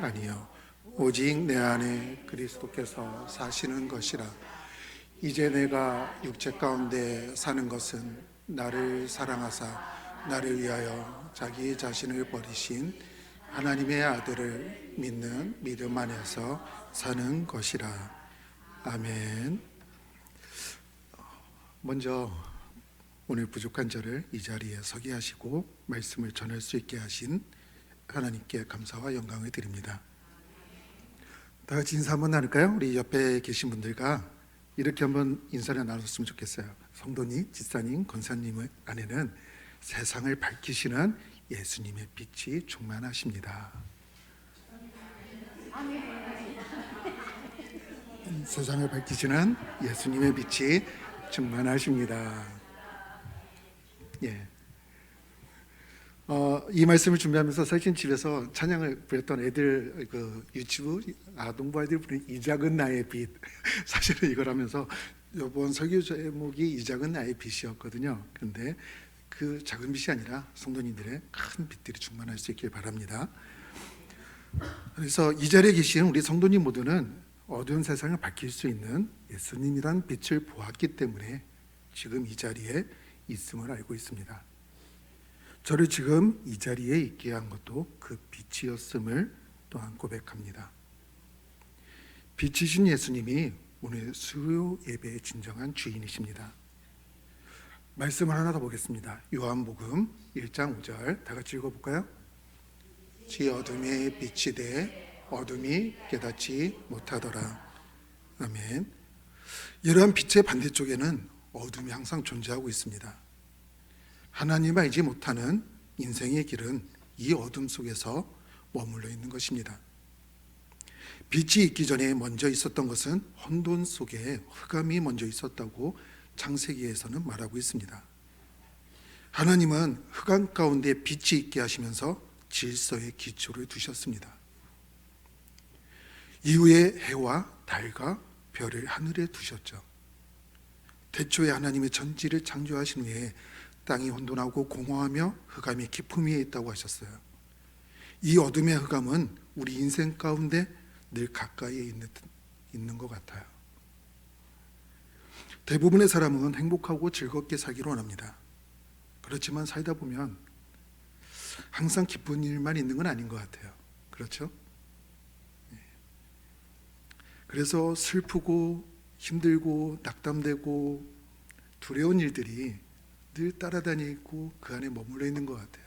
아니요 오직 내 안에 그리스도께서 사시는 것이라. 이제 내가 육체 가운데 사는 것은 나를 사랑하사 나를 위하여 자기 자신을 버리신 하나님의 아들을 믿는 믿음 안에서 사는 것이라. 아멘. 먼저 오늘 부족한 저를 이 자리에 서게 하시고 말씀을 전할 수 있게 하신 하나님께 감사와 영광을 드립니다. 다 같이 인사 한번 나눌까요? 우리 옆에 계신 분들과 이렇게 한번 인사를 나눴으면 좋겠어요. 성도님, 집사님, 권사님 안에는 세상을 밝히시는 예수님의 빛이 충만하십니다. 세상을 밝히시는 예수님의 빛이 충만하십니다. 예. 이 말씀을 준비하면서 사실 집에서 찬양을 부렸던 애들 그 유치부 아동부 아이들 부르는 이 작은 나의 빛 사실은 이걸 하면서 이번 설교 제목이 이 작은 나의 빛이었거든요. 그런데 그 작은 빛이 아니라 성도님들의 큰 빛들이 충만할 수 있길 바랍니다. 그래서 이 자리에 계신 우리 성도님 모두는 어두운 세상을 밝힐 수 있는 예수님이란 빛을 보았기 때문에 지금 이 자리에 있음을 알고 있습니다. 저를 지금 이 자리에 있게 한 것도 그 빛이었음을 또한 고백합니다. 빛이신 예수님이 오늘 수요 예배의 진정한 주인이십니다. 말씀을 하나 더 보겠습니다. 요한복음 1장 5절 다 같이 읽어볼까요? 지 어둠의 빛이 돼 어둠이 깨닫지 못하더라. 아멘. 이러한 빛의 반대쪽에는 어둠이 항상 존재하고 있습니다. 하나님 알지 못하는 인생의 길은 이 어둠 속에서 머물러 있는 것입니다. 빛이 있기 전에 먼저 있었던 것은 혼돈 속에 흑암이 먼저 있었다고 창세기에서는 말하고 있습니다. 하나님은 흑암 가운데 빛이 있게 하시면서 질서의 기초를 두셨습니다. 이후에 해와 달과 별을 하늘에 두셨죠. 태초에 하나님의 전지를 창조하신 후에 땅이 혼돈하고 공허하며 흑암이 깊음 위에 있다고 하셨어요. 이 어둠의 흑암은 우리 인생 가운데 늘 가까이에 있는 것 같아요. 대부분의 사람은 행복하고 즐겁게 살기를 원합니다. 그렇지만 살다 보면 항상 기쁜 일만 있는 건 아닌 것 같아요. 그렇죠? 그래서 슬프고 힘들고 낙담되고 두려운 일들이 늘 따라다니고 그 안에 머물러 있는 것 같아요.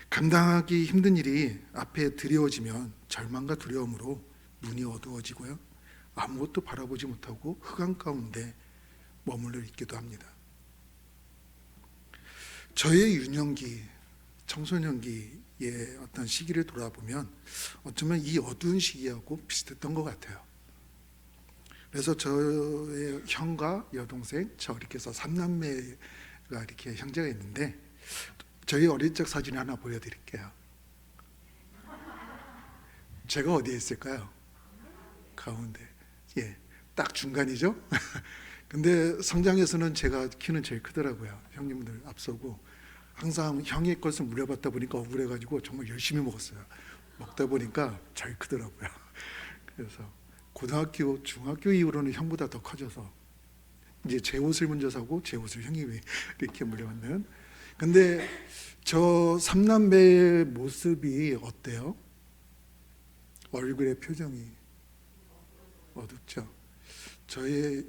감당하기 힘든 일이 앞에 드리워지면 절망과 두려움으로 눈이 어두워지고요, 아무것도 바라보지 못하고 흑암 가운데 머물러 있기도 합니다. 저의 유년기, 청소년기의 어떤 시기를 돌아보면 어쩌면 이 어두운 시기하고 비슷했던 것 같아요. 그래서 저의 형과 여동생, 저 이렇게 해서 3남매가 이렇게 형제가 있는데 저희 어릴 적 사진 하나 보여드릴게요. 제가 어디에 있을까요? 가운데. 예, 딱 중간이죠? 근데 성장에서는 제가 키는 제일 크더라고요. 형님들 앞서고 항상 형의 것을 물려받다 보니까 억울해가지고 정말 열심히 먹었어요. 먹다 보니까 잘 크더라고요. 그래서 고등학교, 중학교 이후로는 형보다 더 커져서 이제 제 옷을 먼저 사고 제 옷을 형이 이렇게 물려받는. 근데 저 삼남매의 모습이 어때요? 얼굴의 표정이 어둡죠. 저의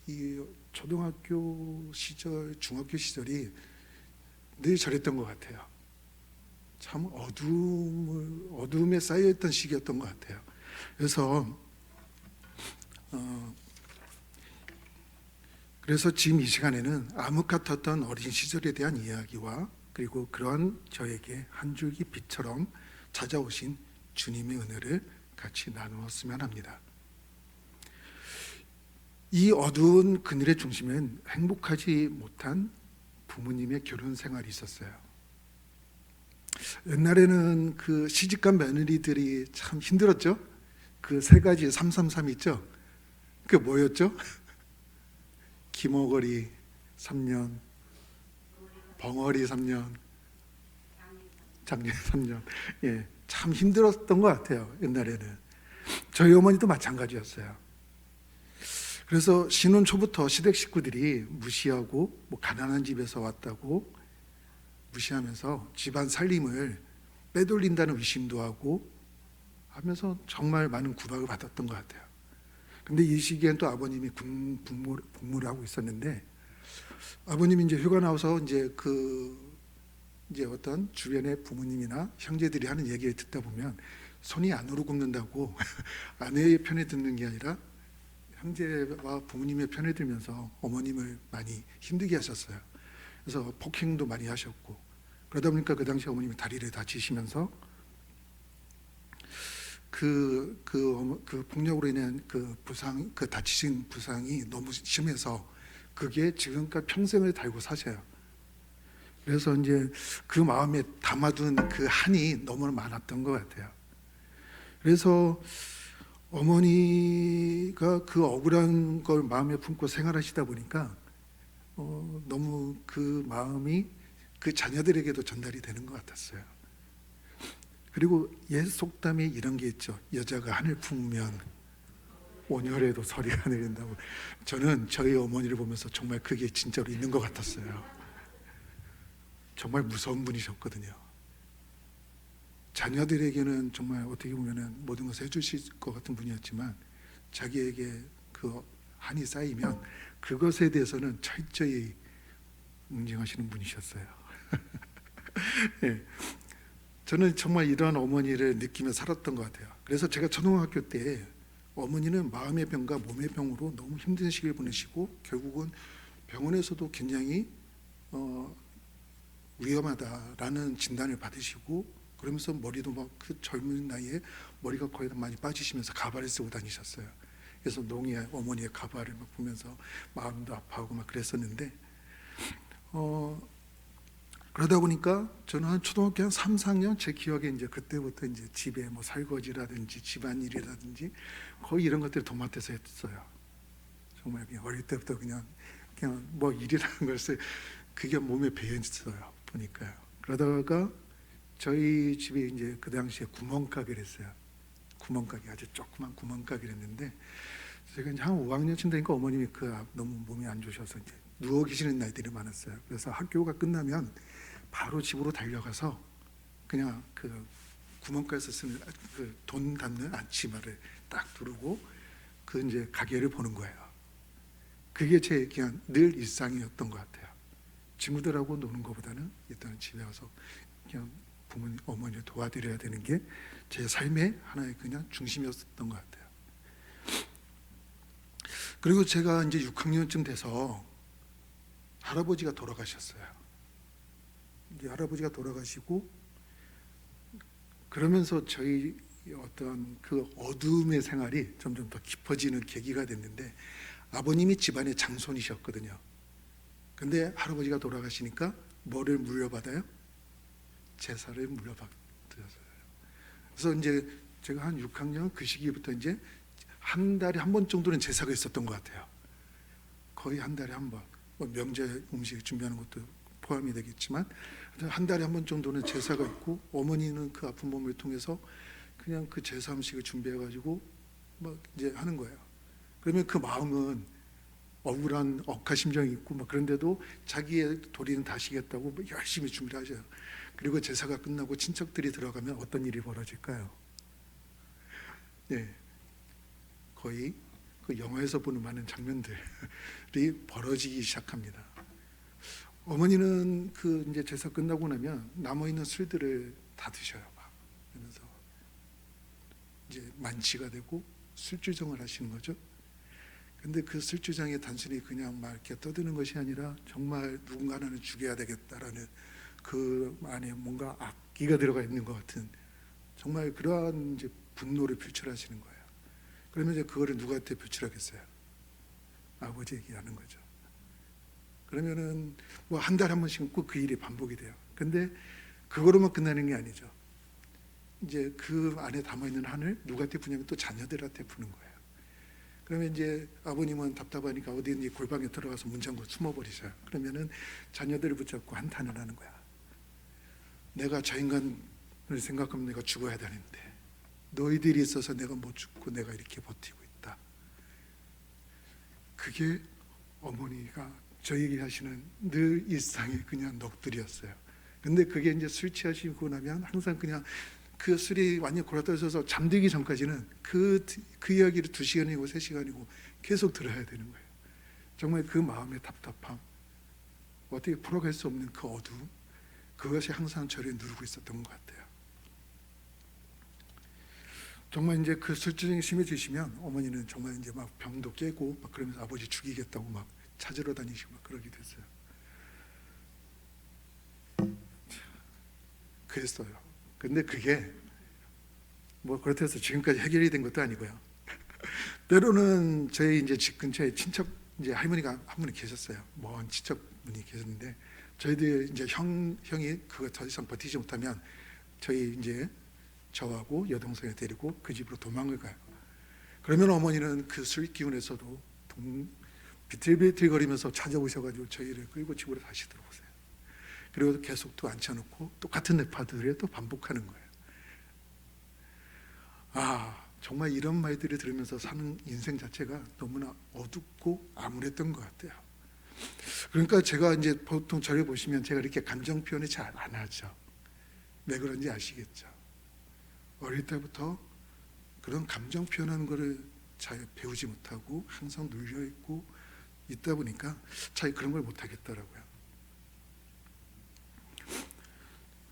이 초등학교 시절, 중학교 시절이 늘 저랬던 것 같아요. 참 어둠에 쌓여있던 시기였던 것 같아요. 그래서 지금 이 시간에는 암흑 같았던 어린 시절에 대한 이야기와 그리고 그러한 저에게 한 줄기 빛처럼 찾아오신 주님의 은혜를 같이 나누었으면 합니다. 이 어두운 그늘의 중심엔 행복하지 못한 부모님의 결혼 생활이 있었어요. 옛날에는 그 시집간 며느리들이 참 힘들었죠. 그 세 가지 333 있죠. 그게 뭐였죠? 기머거리 3년, 벙어리 3년, 작년 3년. 예, 참 힘들었던 것 같아요. 옛날에는 저희 어머니도 마찬가지였어요. 그래서 신혼 초부터 시댁 식구들이 무시하고 뭐 가난한 집에서 왔다고 무시하면서 집안 살림을 빼돌린다는 의심도 하고 하면서 정말 많은 구박을 받았던 것 같아요. 근데 이 시기엔 또 아버님이 복무를 하고 있었는데, 아버님이 이제 휴가 나와서 이제 어떤 주변의 부모님이나 형제들이 하는 얘기를 듣다 보면 손이 안으로 굽는다고 아내의 편에 듣는 게 아니라 형제와 부모님의 편에 들면서 어머님을 많이 힘들게 하셨어요. 그래서 폭행도 많이 하셨고, 그러다 보니까 그 당시 어머님이 다리를 다치시면서 그 폭력으로 인한 그 부상, 그 다치신 부상이 너무 심해서 그게 지금까지 평생을 달고 사셔요. 그래서 이제 그 마음에 담아둔 그 한이 너무 많았던 것 같아요. 그래서 어머니가 그 억울한 걸 마음에 품고 생활하시다 보니까 너무 그 마음이 그 자녀들에게도 전달이 되는 것 같았어요. 그리고 옛 속담에 이런 게 있죠. 여자가 한을 품으면 온열에도 서리가 내린다고. 저는 저희 어머니를 보면서 정말 그게 진짜로 있는 것 같았어요. 정말 무서운 분이셨거든요. 자녀들에게는 정말 어떻게 보면 모든 것을 해주실 것 같은 분이었지만 자기에게 그 한이 쌓이면 그것에 대해서는 철저히 응징하시는 분이셨어요. 네. 저는 정말 이러한 어머니를 느끼며 살았던 것 같아요. 그래서 제가 초등학교 때 어머니는 마음의 병과 몸의 병으로 너무 힘든 시기를 보내시고 결국은 병원에서도 굉장히 위험하다라는 진단을 받으시고, 그러면서 머리도 막 그 젊은 나이에 머리가 거의 다 많이 빠지시면서 가발을 쓰고 다니셨어요. 그래서 농의 어머니의 가발을 막 보면서 마음도 아파하고 막 그랬었는데, 그러다 보니까 저는 한 초등학교 한 3, 4학년 제 기억에 이제 그때부터 이제 집에 뭐 설거지라든지 집안일이라든지 거의 이런 것들을 도맡아서 했어요. 정말 그냥 어릴 때부터 그냥 뭐 일이라는 것을 그게 몸에 배어 있어요. 보니까요. 그러다가 저희 집에 이제 그 당시에 구멍가게를 했어요. 구멍가게, 아주 조그만 구멍가게를 했는데 제가 이제 한 5학년쯤 되니까 어머님이 너무 몸이 안 좋으셔서 이제 누워 계시는 날들이 많았어요. 그래서 학교가 끝나면 바로 집으로 달려가서 그냥 그 구멍가에서 쓰는 그 돈 담는 앞치마를 딱 두르고 그 이제 가게를 보는 거예요. 그게 제 그냥 늘 일상이었던 것 같아요. 친구들하고 노는 것보다는 일단 집에 와서 그냥 부모님, 어머니를 도와드려야 되는 게 제 삶의 하나의 그냥 중심이었던 것 같아요. 그리고 제가 이제 6학년쯤 돼서 할아버지가 돌아가셨어요. 이제 할아버지가 돌아가시고 그러면서 저희 어떤 그 어둠의 생활이 점점 더 깊어지는 계기가 됐는데, 아버님이 집안의 장손이셨거든요. 근데 할아버지가 돌아가시니까 뭐를 물려받아요? 제사를 물려받았어요. 그래서 이제 제가 한 6학년 그 시기부터 이제 한 달에 한 번 정도는 제사가 있었던 것 같아요. 거의 한 달에 한 번. 뭐 명절 음식 준비하는 것도 포함이 되겠지만 한 달에 한 번 정도는 제사가 있고, 어머니는 그 아픈 몸을 통해서 그냥 그 제사 음식을 준비해가지고 막 이제 하는 거예요. 그러면 그 마음은 억울한 억하심정이 있고 막 그런데도 자기의 도리는 다시겠다고 열심히 준비를 하셔요. 그리고 제사가 끝나고 친척들이 들어가면 어떤 일이 벌어질까요? 네, 거의 그 영화에서 보는 많은 장면들이 벌어지기 시작합니다. 어머니는 그 이제 제사 끝나고 나면 남아 있는 술들을 다 드셔요. 막 그러면서 이제 만취가 되고 술주정을 하시는 거죠. 근데 그 술주정이 단순히 그냥 막 이렇게 떠드는 것이 아니라 정말 누군가 하나는 죽여야 되겠다라는 그 안에 뭔가 악기가 들어가 있는 것 같은 정말 그러한 이제 분노를 표출하시는 거예요. 그러면 이제 그거를 누구한테 표출하겠어요? 아버지에게 하는 거죠. 그러면은 뭐 한 달에 한 번씩 꼭 그 일이 반복이 돼요. 근데 그거로만 끝나는 게 아니죠. 이제 그 안에 담아 있는 한을 누구한테 푸냐면 또 자녀들한테 푸는 거예요. 그러면 이제 아버님은 답답하니까 어디든지 골방에 들어가서 문 잠그고 숨어버리셔요. 그러면은 자녀들을 붙잡고 한탄을 하는 거야. 내가 저 인간을 생각하면 내가 죽어야 되는데 너희들이 있어서 내가 못 죽고 내가 이렇게 버티고 있다. 그게 어머니가 저에게 하시는 늘 일상의 그냥 넋들이었어요. 근데 그게 이제 술 취하시고 나면 항상 그냥 그 술이 완전히 골아떨어져서 잠들기 전까지는 그 이야기를 2시간이고 3시간이고 계속 들어야 되는 거예요. 정말 그 마음의 답답함, 어떻게 풀어갈 수 없는 그 어두움, 그것이 항상 저를 누르고 있었던 것 같아요. 정말 이제 그 술주정이 심해지시면 어머니는 정말 이제 막 병도 깨고 막 그러면서 아버지 죽이겠다고 막 찾으러 다니시고 막 그러게 됐어요. 그랬어요. 근데 그게 뭐 그렇다고 해서 지금까지 해결이 된 것도 아니고요. 때로는 저희 이제 집 근처에 친척 이제 할머니가 한 분이 계셨어요. 먼 친척분이 계셨는데 저희들 이제 형이 그거 더 이상 버티지 못하면 저희 이제 저하고 여동생을 데리고 그 집으로 도망을 가요. 그러면 어머니는 그 술 기운에서도 비틀비틀거리면서 찾아오셔가지고 저희를 끌고 집으로 다시 들어오세요. 그리고 계속 또 앉혀놓고 똑같은 레파토리를 또 반복하는 거예요. 아, 정말 이런 말들을 들으면서 사는 인생 자체가 너무나 어둡고 암울했던 것 같아요. 그러니까 제가 이제 보통 저를 보시면 제가 이렇게 감정 표현을 잘 안 하죠. 왜 그런지 아시겠죠? 어릴 때부터 그런 감정 표현하는 거를 잘 배우지 못하고 항상 눌려 있고 있다 보니까 잘 그런 걸 못 하겠더라고요.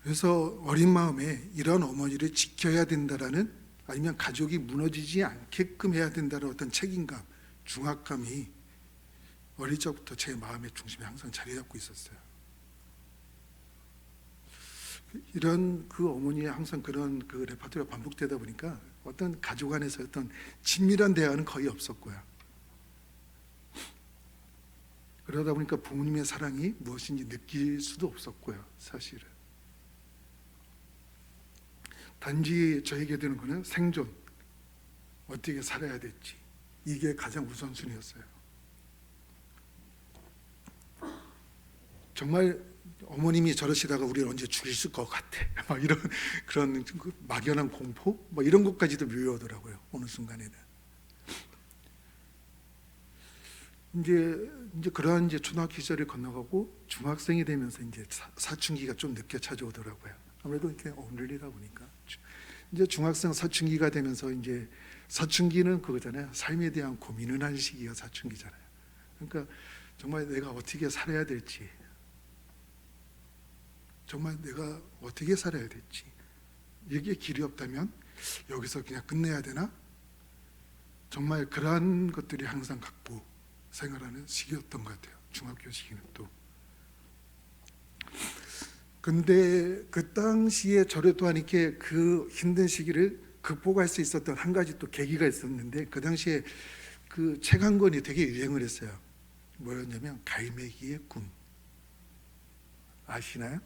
그래서 어린 마음에 이런 어머니를 지켜야 된다라는, 아니면 가족이 무너지지 않게끔 해야 된다는 어떤 책임감, 중압감이 어릴 적부터 제 마음의 중심에 항상 자리 잡고 있었어요. 이런 그 어머니의 항상 그런 그 레파토리가 반복되다 보니까 어떤 가족 안에서 어떤 친밀한 대화는 거의 없었고요. 그러다 보니까 부모님의 사랑이 무엇인지 느낄 수도 없었고요, 사실은. 단지 저에게 되는 거는 생존, 어떻게 살아야 될지, 이게 가장 우선순위였어요. 정말 어머님이 저러시다가 우리를 언제 죽이실 것 같아, 막 이런 그런 막연한 공포, 뭐 이런 것까지도 밀려오더라고요. 어느 순간에는 이제 그러한 이제 초등학교 시절을 건너가고 중학생이 되면서 이제 사춘기가 좀 늦게 찾아오더라고요. 아무래도 이렇게 어울리다 보니까 이제 중학생 사춘기가 되면서 이제 사춘기는 그거잖아요. 삶에 대한 고민을 하는 시기가 사춘기잖아요. 그러니까 정말 내가 어떻게 살아야 될지, 정말 내가 어떻게 살아야 될지, 이게 길이 없다면 여기서 그냥 끝내야 되나? 정말 그러한 것들이 항상 갖고 생활하는 시기였던 것 같아요. 중학교 시기는 또. 근데 그 당시에 저를 또한 이렇게 그 힘든 시기를 극복할 수 있었던 한 가지 또 계기가 있었는데, 그 당시에 그 책 한 권이 되게 유행을 했어요. 뭐였냐면 갈매기의 꿈. 아시나요?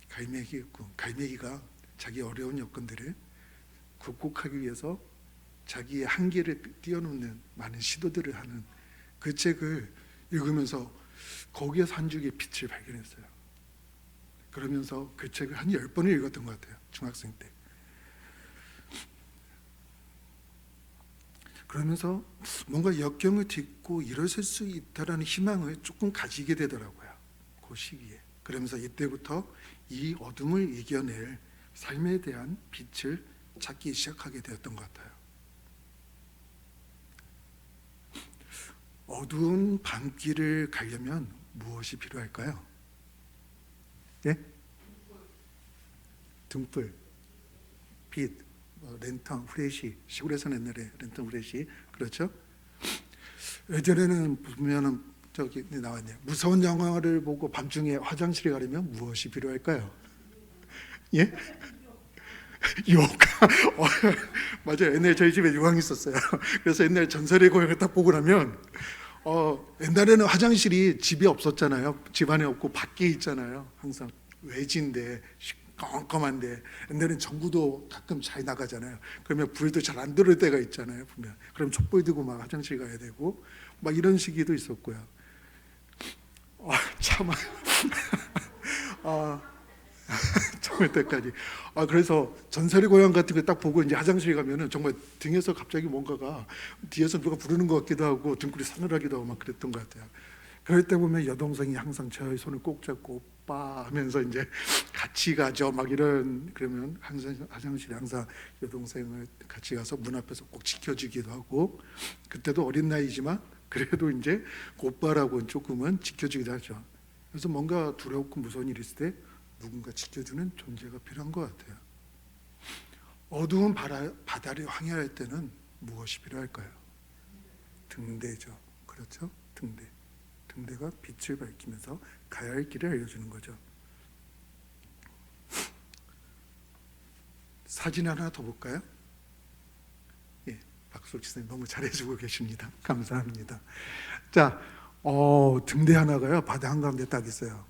갈매기의 꿈. 갈매기가 자기 어려운 여건들을 극복하기 위해서 자기의 한계를 뛰어넘는 많은 시도들을 하는 그 책을 읽으면서 거기에서 한 줄기의 빛을 발견했어요. 그러면서 그 책을 한 10번을 읽었던 것 같아요, 중학생 때. 그러면서 뭔가 역경을 딛고 일어설 수 있다라는 희망을 조금 가지게 되더라고요, 그 시기에. 그러면서 이때부터 이 어둠을 이겨낼 삶에 대한 빛을 찾기 시작하게 되었던 것 같아요. 어두운 밤길을 가려면 무엇이 필요할까요? 예? 등불, 빛, 랜턴, 후레쉬. 시골에서는 옛날에 랜턴, 후레쉬, 그렇죠? 예전에는 보면은 저기 나왔네요. 무서운 영화를 보고 밤중에 화장실에 가려면 무엇이 필요할까요? 예? 유혹가. 맞아요. 옛날에 저희 집에 유황이 있었어요. 그래서 옛날 전설의 고향을 딱 보고 나면 옛날에는 화장실이 집에 없었잖아요. 집 안에 없고 밖에 있잖아요. 항상 외지인데 껌껌한데, 옛날에는 전구도 가끔 잘 나가잖아요. 그러면 불도 잘 안 들어올 때가 있잖아요, 보면. 그럼 촛불 들고 막 화장실 가야 되고 막 이런 시기도 있었고요. 참 정말 때까지. 그래서 전설의 고향 같은 거 딱 보고 이제 화장실에 가면은 정말 등에서 갑자기 뭔가가 뒤에서 누가 부르는 것 같기도 하고 등골이 서늘하기도 하고 막 그랬던 것 같아요. 그럴 때 보면 여동생이 항상 저의 손을 꼭 잡고 오빠 하면서 이제 같이 가죠. 막 이런 그러면 항상 화장실에 항상 여동생을 같이 가서 문 앞에서 꼭 지켜주기도 하고 그때도 어린 나이지만 그래도 이제 그 오빠라고 조금은 지켜주기도 하죠. 그래서 뭔가 두렵고 무서운 일이 있을 때 누군가 지켜주는 존재가 필요한 것 같아요. 어두운 바다를 항해할 때는 무엇이 필요할까요? 등대죠. 그렇죠? 등대. 등대가 빛을 밝히면서 가야 할 길을 알려주는 거죠. 사진 하나 더 볼까요? 예, 박수 치세요. 너무 잘해주고 계십니다. 감사합니다. 자, 등대 하나가요. 바다 한가운데 딱 있어요.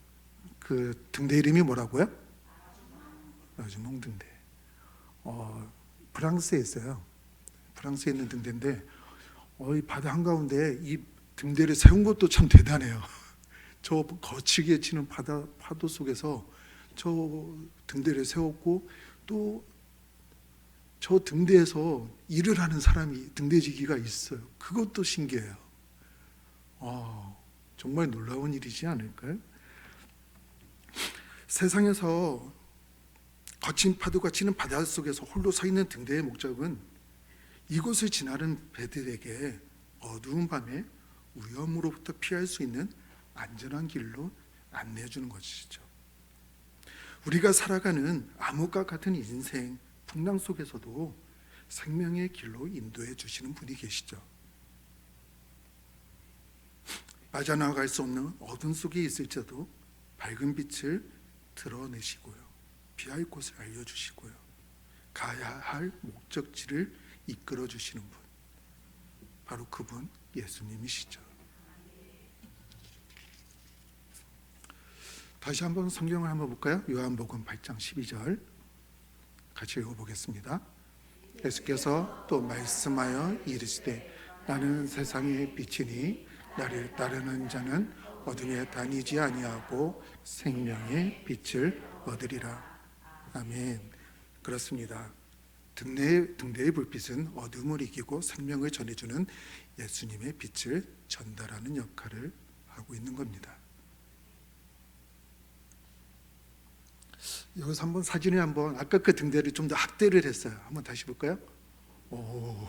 그 등대 이름이 뭐라고요? 라주몽 등대. 프랑스에 있어요. 프랑스에 있는 등대인데 이 바다 한가운데 이 등대를 세운 것도 참 대단해요. 저 거칠게 치는 파도 속에서 저 등대를 세웠고 또 저 등대에서 일을 하는 사람이 등대지기가 있어요. 그것도 신기해요. 정말 놀라운 일이지 않을까요? 세상에서 거친 파도가 치는 바닷속에서 홀로 서 있는 등대의 목적은 이곳을 지나는 배들에게 어두운 밤에 위험으로부터 피할 수 있는 안전한 길로 안내해 주는 것이죠. 우리가 살아가는 암흑과 같은 인생 풍랑 속에서도 생명의 길로 인도해 주시는 분이 계시죠. 빠져나갈 수 없는 어둠 속에 있을지라도 밝은 빛을 드러내시고요, 피할 곳을 알려주시고요, 가야 할 목적지를 이끌어 주시는 분, 바로 그분 예수님이시죠. 다시 한번 성경을 한번 볼까요? 요한복음 8장 12절 같이 읽어보겠습니다. 예수께서 또 말씀하여 이르시되 나는 세상의 빛이니 나를 따르는 자는 어둠에 다니지 아니하고 생명의 빛을 얻으리라. 아멘. 그렇습니다. 등대의 불빛은 어둠을 이기고 생명을 전해주는 예수님의 빛을 전달하는 역할을 하고 있는 겁니다. 여기서 한번 사진에 한번 아까 그 등대를 좀 더 확대를 했어요. 한번 다시 볼까요? 오,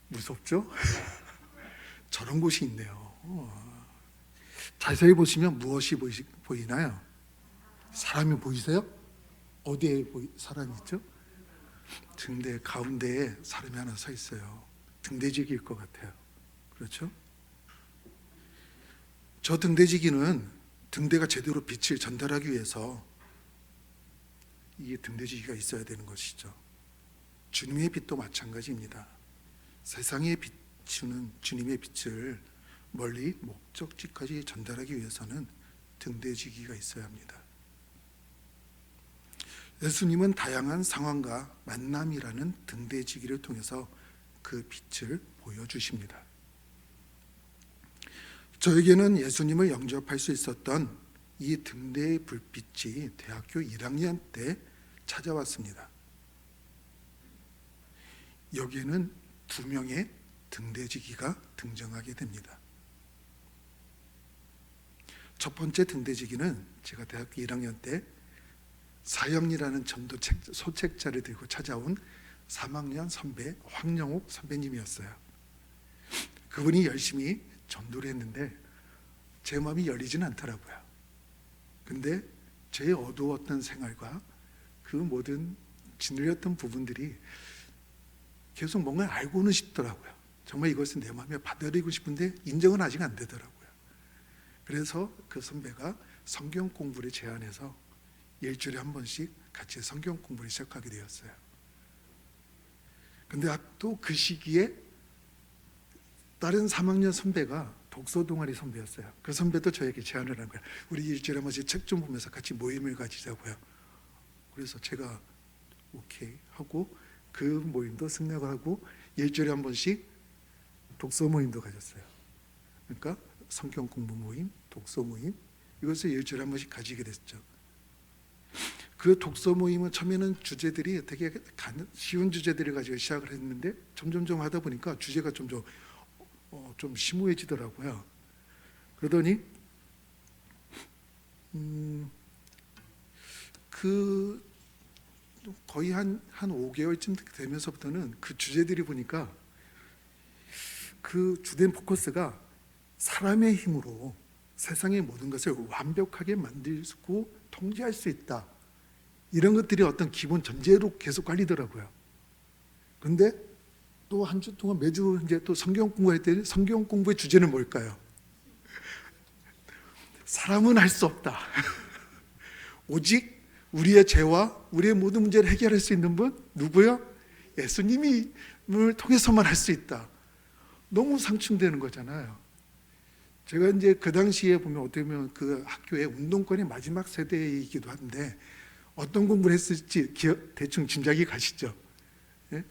무섭죠? 저런 곳이 있네요. 자세히 보시면 무엇이 보이나요? 사람이 보이세요? 어디에 사람이 있죠? 등대 가운데에 사람이 하나 서 있어요. 등대지기일 것 같아요. 그렇죠? 저 등대지기는 등대가 제대로 빛을 전달하기 위해서 이 등대지기가 있어야 되는 것이죠. 주님의 빛도 마찬가지입니다. 세상에 비추는 주님의 빛을 멀리 목적지까지 전달하기 위해서는 등대지기가 있어야 합니다. 예수님은 다양한 상황과 만남이라는 등대지기를 통해서 그 빛을 보여주십니다. 저에게는 예수님을 영접할 수 있었던 이 등대의 불빛이 대학교 1학년 때 찾아왔습니다. 여기에는 2명의 등대지기가 등장하게 됩니다. 첫 번째 등대지기는 제가 대학교 1학년 때 사형리라는 전도 소책자를 들고 찾아온 3학년 선배 황영옥 선배님이었어요. 그분이 열심히 전도를 했는데 제 마음이 열리지는 않더라고요. 근데 제 어두웠던 생활과 그 모든 짓눌렸던 부분들이 계속 뭔가 알고는 싶더라고요. 정말 이것은 내 마음에 받아들이고 싶은데 인정은 아직 안 되더라고요. 그래서 그 선배가 성경 공부를 제안해서 일주일에 한 번씩 같이 성경 공부를 시작하게 되었어요. 근데 또 그 시기에 다른 3학년 선배가 독서 동아리 선배였어요. 그 선배도 저에게 제안을 한 거예요. 우리 일주일에 한 번씩 책 좀 보면서 같이 모임을 가지자고요. 그래서 제가 오케이 하고 그 모임도 승낙을 하고 일주일에 한 번씩 독서 모임도 가졌어요. 그러니까 성경 공부 모임, 독서 모임, 이것을 일주일에 한 번씩 가지게 됐죠. 그 독서 모임은 처음에는 주제들이 되게 쉬운 주제들을 가지고 시작을 했는데 점점점 하다 보니까 주제가 좀 심오해지더라고요. 그러더니 그 거의 한 5개월쯤 되면서부터는 그 주제들이 보니까 그 주된 포커스가 사람의 힘으로 세상의 모든 것을 완벽하게 만들고 통제할 수 있다, 이런 것들이 어떤 기본 전제로 계속 깔리더라고요. 그런데 또 한 주 동안 매주 이제 또 성경 공부할 때 성경 공부의 주제는 뭘까요? 사람은 할 수 없다. 오직 우리의 죄와 우리의 모든 문제를 해결할 수 있는 분 누구요? 예수님을 통해서만 할 수 있다. 너무 상충되는 거잖아요. 제가 이제 그 당시에 보면 어떻게 보면 그 학교의 운동권의 마지막 세대이기도 한데 어떤 공부를 했을지 대충 짐작이 가시죠. 예?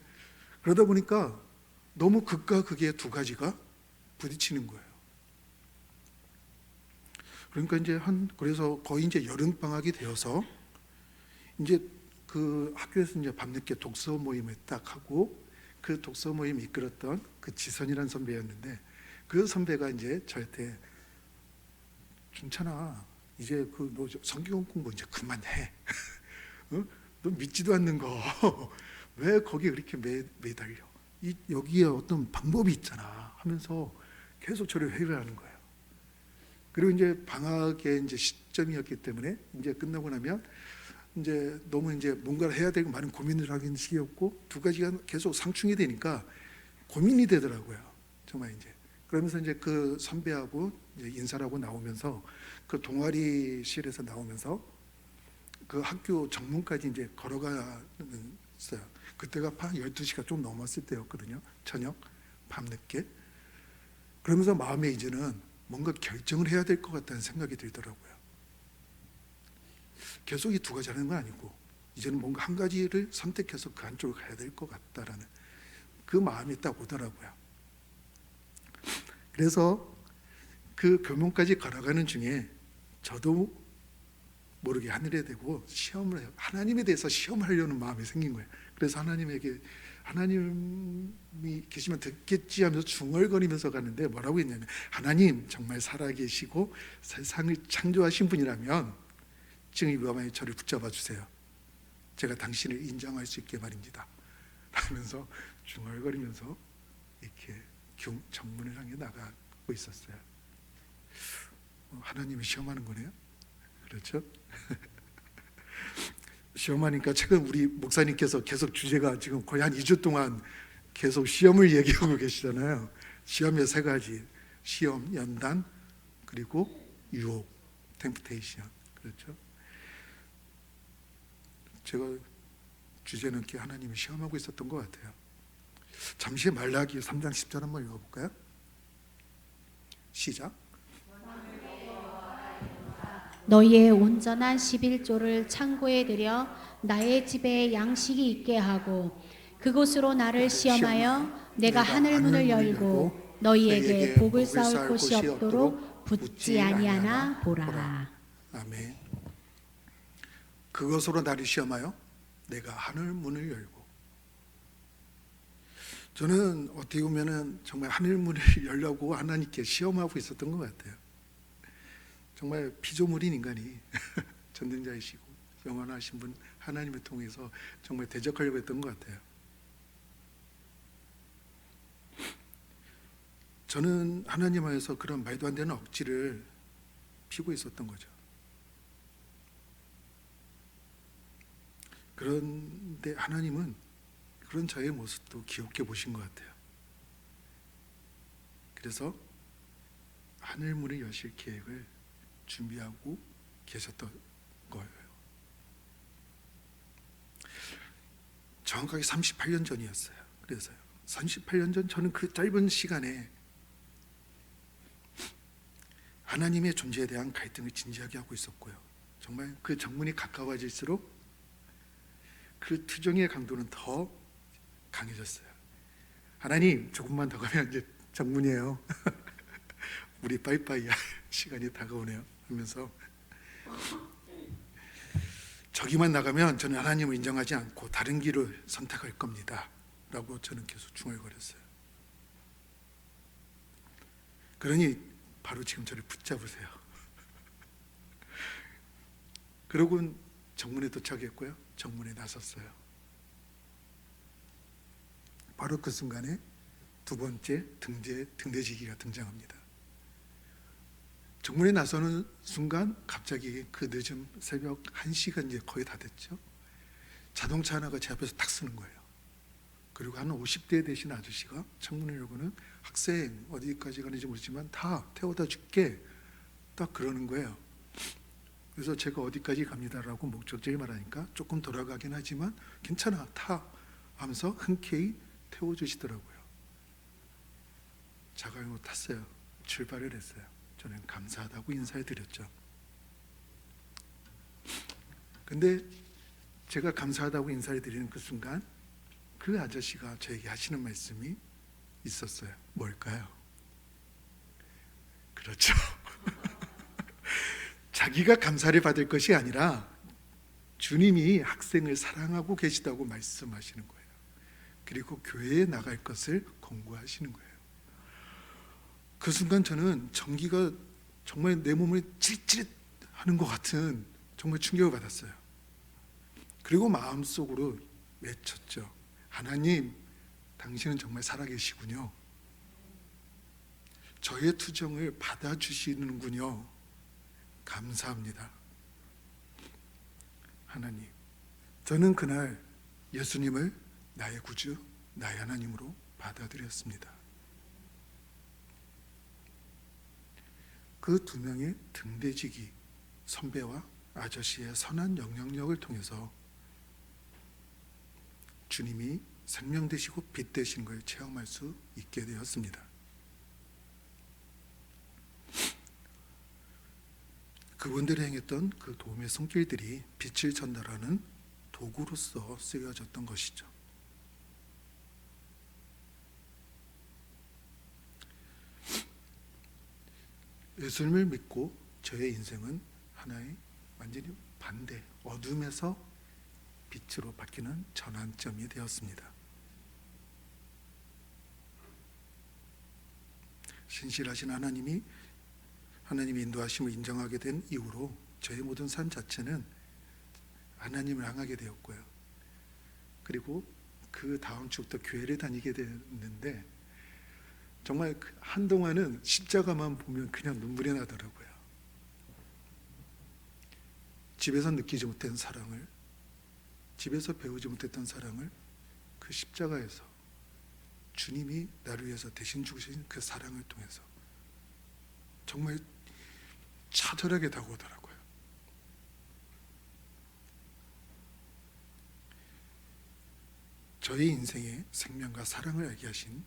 그러다 보니까 너무 극과 극의 두 가지가 부딪히는 거예요. 그러니까 이제 그래서 거의 이제 여름 방학이 되어서 이제 그 학교에서 이제 밤늦게 독서 모임을 딱 하고, 그 독서 모임 이끌었던 그 지선이라는 선배였는데, 그 선배가 이제 저한테 준찬아, 이제 너 성경 공부 이제 그만해. 어? 너 믿지도 않는 거 왜 거기에 그렇게 매달려? 여기에 어떤 방법이 있잖아 하면서 계속 저를 회유하는 거예요. 그리고 이제 방학의 이제 시점이었기 때문에 이제 끝나고 나면 이제 너무 이제 뭔가를 해야 되고 많은 고민을 하는 시기였고, 두 가지가 계속 상충이 되니까 고민이 되더라고요. 정말 이제 그러면서 이제 그 선배하고 이제 인사를 하고 나오면서 그 동아리실에서 나오면서 그 학교 정문까지 이제 걸어가는어요. 그때가 한 12시가 좀 넘었을 때였거든요. 저녁 밤늦게. 그러면서 마음에 이제는 뭔가 결정을 해야 될 것 같다는 생각이 들더라고요. 계속 이 두 가지 하는 건 아니고 이제는 뭔가 한 가지를 선택해서 그 한쪽으로 가야 될 것 같다라는 그 마음이 딱 오더라고요. 그래서 그 교문까지 걸어가는 중에 저도 모르게 하늘에 대고 시험을 해요. 하나님에 대해서 시험을 하려는 마음이 생긴 거예요. 그래서 하나님에게, 하나님이 계시면 듣겠지 하면서 중얼거리면서 가는데 뭐라고 했냐면, 하나님 정말 살아계시고 세상을 창조하신 분이라면 지금 이 밤에 저를 붙잡아 주세요. 제가 당신을 인정할 수 있게 말입니다. 하면서 중얼거리면서 이렇게 정문을 향해 나가고 있었어요. 하나님이 시험하는 거네요. 그렇죠? 시험하니까 최근 우리 목사님께서 계속 주제가 지금 거의 한 2주 동안 계속 시험을 얘기하고 계시잖아요. 시험의 세 가지: 시험, 연단, 그리고 유혹, 템프테이션. 그렇죠? 제가 주제는 이렇게 하나님이 시험하고 있었던 것 같아요. 잠시 말라기 3장 10절 한번 읽어볼까요? 시작. 너희의 온전한 11조를 창고에 들여 나의 집에 양식이 있게 하고, 그곳으로 나를 시험하여 내가 하늘 문을 열고 너희에게 복을 쌓을 곳이 없도록 붙지 아니하나 보라. 아멘. 그것으로 나를 시험하여 내가 하늘 문을 열고. 저는 어떻게 보면은 정말 하늘 문을 열려고 하나님께 시험하고 있었던 것 같아요. 정말 피조물인 인간이 전능자이시고 영원하신 분 하나님을 통해서 정말 대적하려고 했던 것 같아요. 저는 하나님 안에서 그런 말도 안 되는 억지를 피고 있었던 거죠. 그런데 하나님은 그런 저의 모습도 귀엽게 보신 것 같아요. 그래서 하늘문을 여실 계획을 준비하고 계셨던 거예요. 정확하게 38년 전이었어요. 그래서요. 38년 전 저는 그 짧은 시간에 하나님의 존재에 대한 갈등을 진지하게 하고 있었고요. 정말 그 정문이 가까워질수록 그 투정의 강도는 더 강해졌어요. 하나님, 조금만 더 가면 이제 정문이에요. 우리 빠이빠이 할 시간이 다가오네요 하면서 저기만 나가면 저는 하나님을 인정하지 않고 다른 길을 선택할 겁니다 라고 저는 계속 중얼거렸어요. 그러니 바로 지금 저를 붙잡으세요. 그러고는 정문에 도착했고요, 정문에 나섰어요. 바로 그 순간에 두 번째 등대지기가 등장합니다. 정문에 나서는 순간 갑자기 그 늦은 새벽 1시가 이제 거의 다 됐죠. 자동차 하나가 제 앞에서 탁 서는 거예요. 그리고 한 50대 되신 아저씨가 창문을 열고는 학생 어디까지 가는지 모르지만 다 태워다 줄게 딱 그러는 거예요. 그래서 제가 어디까지 갑니다라고 목적지를 말하니까 조금 돌아가긴 하지만 괜찮아 타 하면서 흔쾌히 태워주시더라고요. 자가용으로 탔어요. 출발을 했어요. 저는 감사하다고 인사를 드렸죠. 근데 제가 감사하다고 인사를 드리는 그 순간 그 아저씨가 저에게 하시는 말씀이 있었어요. 뭘까요? 그렇죠. 자기가 감사를 받을 것이 아니라 주님이 학생을 사랑하고 계시다고 말씀하시는 거예요. 그리고 교회에 나갈 것을 권고하시는 거예요. 그 순간 저는 전기가 정말 내 몸을 찌릿찌릿하는 것 같은 정말 충격을 받았어요. 그리고 마음속으로 외쳤죠. 하나님, 당신은 정말 살아계시군요. 저의 투정을 받아주시는군요. 감사합니다. 하나님, 저는 그날 예수님을 나의 구주, 나의 하나님으로 받아들였습니다. 그 두 명의 등대지기 선배와 아저씨의 선한 영향력을 통해서 주님이 생명 되시고 빛 되신 걸 체험할 수 있게 되었습니다. 그분들이 행했던 그 도움의 손길들이 빛을 전달하는 도구로서 쓰여졌던 것이죠. 예수님을 믿고 저의 인생은 하나의 완전히 반대, 어둠에서 빛으로 바뀌는 전환점이 되었습니다. 신실하신 하나님이 인도하심을 인정하게 된 이후로 저의 모든 삶 자체는 하나님을 향하게 되었고요. 그리고 그 다음 주부터 교회를 다니게 됐는데 정말 한동안은 십자가만 보면 그냥 눈물이 나더라고요. 집에서 느끼지 못한 사랑을, 집에서 배우지 못했던 사랑을 그 십자가에서 주님이 나를 위해서 대신 죽으신 그 사랑을 통해서 정말 차절하게 다가오더라고요. 저의 인생에 생명과 사랑을 알게 하신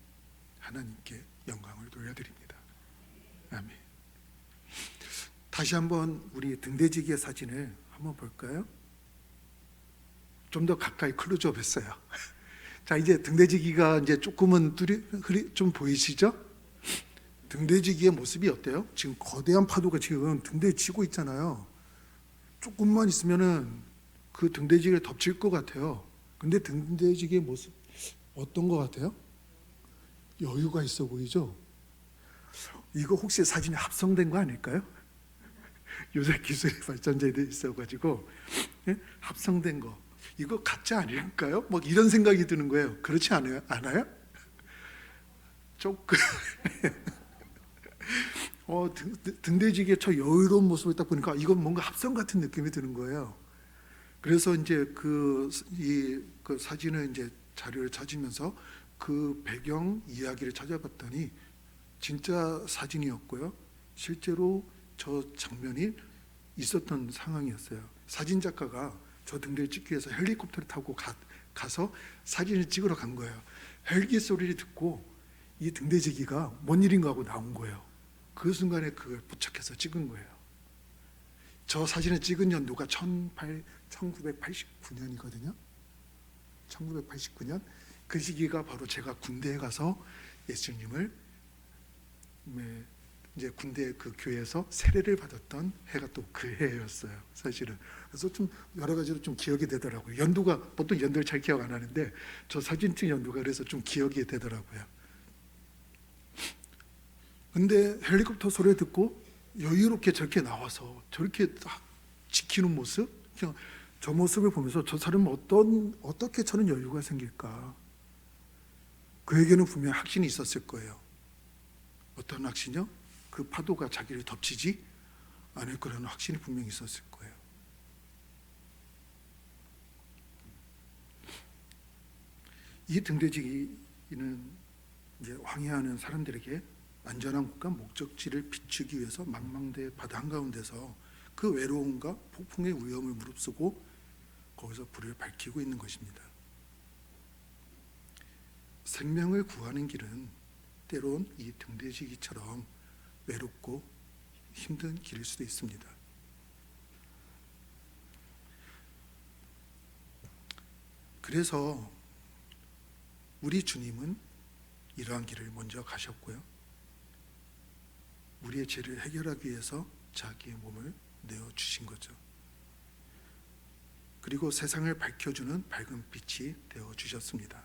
하나님께 영광을 돌려드립니다. 아멘. 다시 한번 우리 등대지기의 사진을 한번 볼까요? 좀 더 가까이 클로즈업 했어요. 자, 이제 등대지기가 이제 조금은 좀 보이시죠? 등대지기의 모습이 어때요? 지금 거대한 파도가 지금 등대에 치고 있잖아요. 조금만 있으면은 그 등대지기를 덮칠 것 같아요. 근데 등대지기의 모습 어떤 것 같아요? 여유가 있어 보이죠? 이거 혹시 사진이 합성된 거 아닐까요? 요새 기술이 발전돼 있어가지고 합성된 거 이거 가짜 아닐까요? 뭐 이런 생각이 드는 거예요. 그렇지 않아요? 조금 등대지기의 저 여유로운 모습을 딱 보니까 이건 뭔가 합성 같은 느낌이 드는 거예요. 그래서 이제 그 사진을 이제 자료를 찾으면서 그 배경 이야기를 찾아봤더니 진짜 사진이었고요. 실제로 저 장면이 있었던 상황이었어요. 사진 작가가 저 등대를 찍기 위해서 헬리콥터를 타고 가서 사진을 찍으러 간 거예요. 헬기 소리를 듣고 이 등대지기가 뭔 일인가 하고 나온 거예요. 그 순간에 그걸 포착해서 찍은 거예요. 저 사진을 찍은 연도가 1989년이거든요. 1989년 그 시기가 바로 제가 군대에 가서 예수님을 이제 군대 그 교회에서 세례를 받았던 해가 또 그 해였어요, 사실은. 그래서 좀 여러 가지로 좀 기억이 되더라고요. 연도가 보통 연도를 잘 기억 안 하는데 저 사진 찍은 연도가 그래서 좀 기억이 되더라고요. 근데 헬리콥터 소리 듣고 여유롭게 저렇게 나와서 저렇게 딱 지키는 모습, 그냥 저 모습을 보면서 저 사람은 어떻게 저런 여유가 생길까? 그에게는 분명 확신이 있었을 거예요. 어떤 확신이요? 그 파도가 자기를 덮치지 않을 거라는 확신이 분명히 있었을 거예요. 이 등대지기는 이제 항해하는 사람들에게 안전한 곳과 목적지를 비추기 위해서 망망대해 바다 한가운데서 그 외로움과 폭풍의 위험을 무릅쓰고 거기서 불을 밝히고 있는 것입니다. 생명을 구하는 길은 때론 이 등대지기처럼 외롭고 힘든 길일 수도 있습니다. 그래서 우리 주님은 이러한 길을 먼저 가셨고요. 우리의 죄를 해결하기 위해서 자기의 몸을 내어주신 거죠. 그리고 세상을 밝혀주는 밝은 빛이 되어주셨습니다.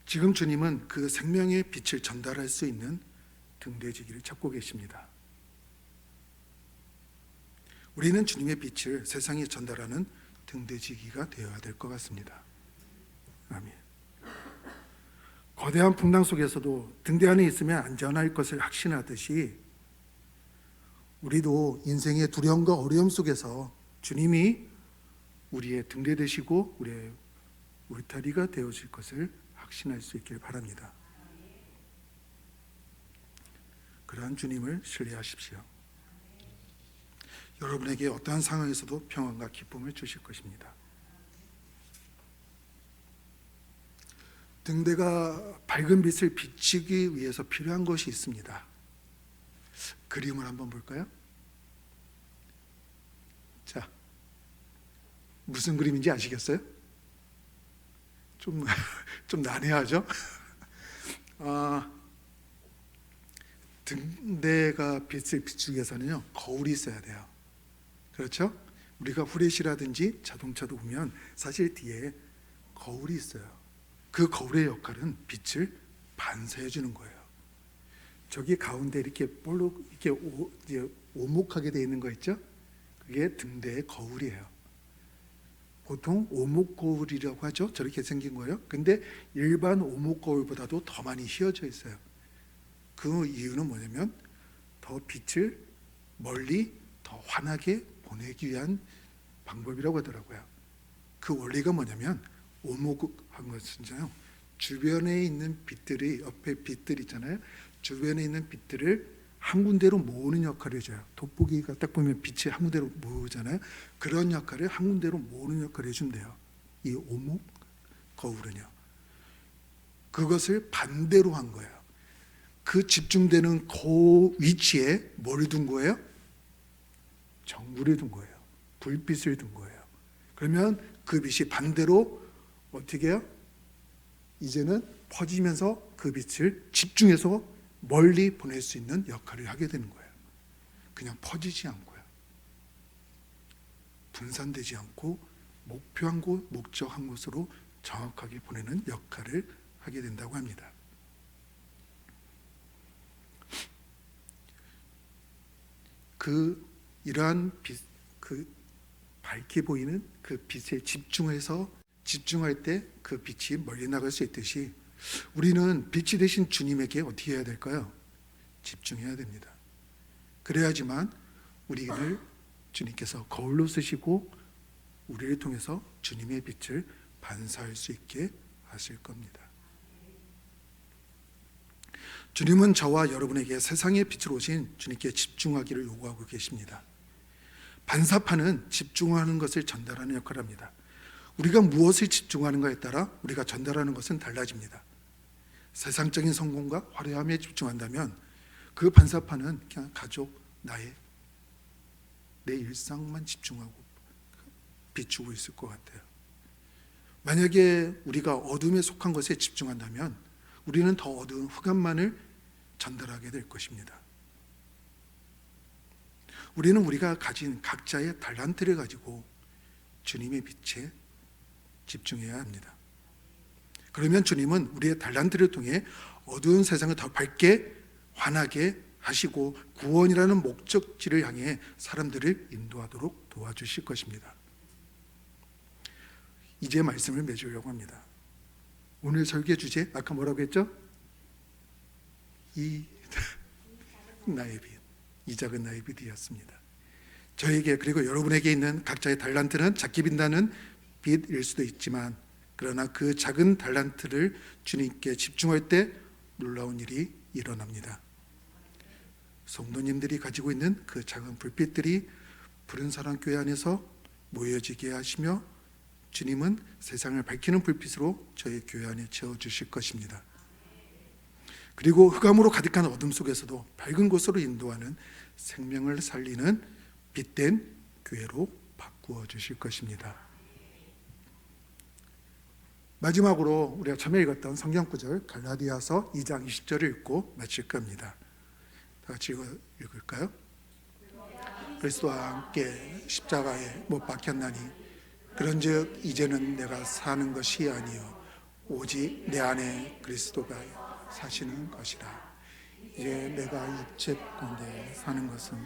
지금 주님은 그 생명의 빛을 전달할 수 있는 등대지기를 찾고 계십니다. 우리는 주님의 빛을 세상에 전달하는 등대지기가 되어야 될 것 같습니다. 아멘. 거대한 풍랑 속에서도 등대 안에 있으면 안전할 것을 확신하듯이 우리도 인생의 두려움과 어려움 속에서 주님이 우리의 등대 되시고 우리의 울타리가 되어질 것을 확신할 수 있길 바랍니다. 그러한 주님을 신뢰하십시오. 여러분에게 어떠한 상황에서도 평안과 기쁨을 주실 것입니다. 등대가 밝은 빛을 비추기 위해서 필요한 것이 있습니다. 그림을 한번 볼까요? 자, 무슨 그림인지 아시겠어요? 좀 난해하죠? 등대가 빛을 비추기 위해서는요, 거울이 있어야 돼요. 그렇죠? 우리가 후레쉬라든지 자동차도 보면 사실 뒤에 거울이 있어요. 그 거울의 역할은 빛을 반사해 주는 거예요. 저기 가운데 이렇게 볼록 이렇게 오목하게 되어 있는 거 있죠? 그게 등대의 거울이에요. 보통 오목 거울이라고 하죠. 저렇게 생긴 거예요. 근데 일반 오목 거울보다도 더 많이 휘어져 있어요. 그 이유는 뭐냐면 더 빛을 멀리 더 환하게 보내기 위한 방법이라고 하더라고요. 그 원리가 뭐냐면 오목한 것은요, 주변에 있는 빛들이, 옆에 빛들 있잖아요. 주변에 있는 빛들을 한 군데로 모으는 역할을 해줘요. 돋보기가 딱 보면 빛이 한 군데로 모으잖아요. 그런 역할을 한 군데로 모으는 역할을 해준대요. 이 오목 거울은요. 그것을 반대로 한 거예요. 그 집중되는 그 위치에 뭘 둔 거예요? 전구를 둔 거예요. 불빛을 둔 거예요. 그러면 그 빛이 반대로 어떻게 해요? 이제는 퍼지면서 그 빛을 집중해서 멀리 보낼 수 있는 역할을 하게 되는 거예요. 그냥 퍼지지 않고요. 분산되지 않고 목표한 곳, 목적한 곳으로 정확하게 보내는 역할을 하게 된다고 합니다. 이러한 빛, 밝게 보이는 그 빛에 집중할 때 그 빛이 멀리 나갈 수 있듯이 우리는 빛이 되신 주님에게 어떻게 해야 될까요? 집중해야 됩니다. 그래야지만 우리를 주님께서 거울로 쓰시고 우리를 통해서 주님의 빛을 반사할 수 있게 하실 겁니다. 주님은 저와 여러분에게 세상의 빛으로 오신 주님께 집중하기를 요구하고 계십니다. 반사판은 집중하는 것을 전달하는 역할을 합니다. 우리가 무엇을 집중하는가에 따라 우리가 전달하는 것은 달라집니다. 세상적인 성공과 화려함에 집중한다면 그 반사판은 그냥 가족, 내 일상만 집중하고 비추고 있을 것 같아요. 만약에 우리가 어둠에 속한 것에 집중한다면 우리는 더 어두운 흑암만을 전달하게 될 것입니다. 우리는 우리가 가진 각자의 달란트를 가지고 주님의 빛에 집중해야 합니다. 그러면 주님은 우리의 달란트를 통해 어두운 세상을 더 밝게 환하게 하시고 구원이라는 목적지를 향해 사람들을 인도하도록 도와주실 것입니다. 이제 말씀을 맺으려고 합니다. 오늘 설교 주제 아까 뭐라고 했죠? 이 나의 빛, 이 작은 나의 빛이었습니다. 저에게 그리고 여러분에게 있는 각자의 달란트는 작게 빛나는 빛일 수도 있지만, 그러나 그 작은 달란트를 주님께 집중할 때 놀라운 일이 일어납니다. 성도님들이 가지고 있는 그 작은 불빛들이 푸른사랑교회 안에서 모여지게 하시며 주님은 세상을 밝히는 불빛으로 저희 교회 안에 채워주실 것입니다. 그리고 흑암으로 가득한 어둠 속에서도 밝은 곳으로 인도하는 생명을 살리는 빛된 교회로 바꾸어 주실 것입니다. 마지막으로 우리가 처음에 읽었던 성경 구절 갈라디아서 2장 20절을 읽고 마칠 겁니다. 다 같이 읽을까요? 그리스도와 함께 십자가에 못 박혔나니 그런즉 이제는 내가 사는 것이 아니요 오직 내 안에 그리스도가 사시는 것이라. 이제 내가 육체 가운데 사는 것은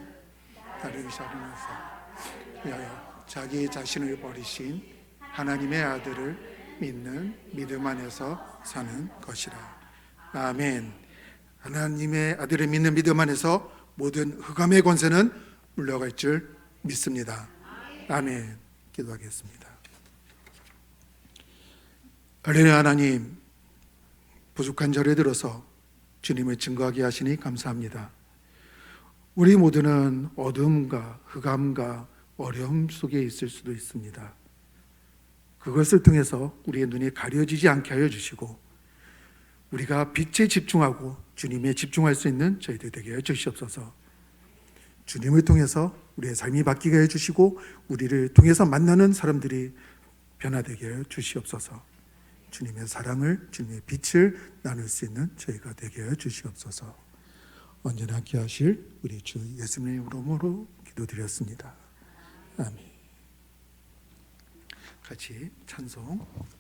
다르지 않으면서 위하여 자기 자신을 버리신 하나님의 아들을 믿는 믿음 안에서 사는 것이라. 아멘. 하나님의 아들을 믿는 믿음 안에서 모든 흑암의 권세는 물러갈 줄 믿습니다. 아멘. 기도하겠습니다. 할렐루야. 하나님, 부족한 절에 들어서 주님을 증거하게 하시니 감사합니다. 우리 모두는 어둠과 흑암과 어려움 속에 있을 수도 있습니다. 그것을 통해서 우리의 눈이 가려지지 않게 하여 주시고 우리가 빛에 집중하고 주님에 집중할 수 있는 저희들 되게 해 주시옵소서. 주님을 통해서 우리의 삶이 바뀌게 해 주시고 우리를 통해서 만나는 사람들이 변화되게 해 주시옵소서. 주님의 사랑을, 주님의 빛을 나눌 수 있는 저희가 되게 해 주시옵소서. 언제나 함께 하실 우리 주 예수님의 이름으로 기도드렸습니다. 아멘. 같이 찬송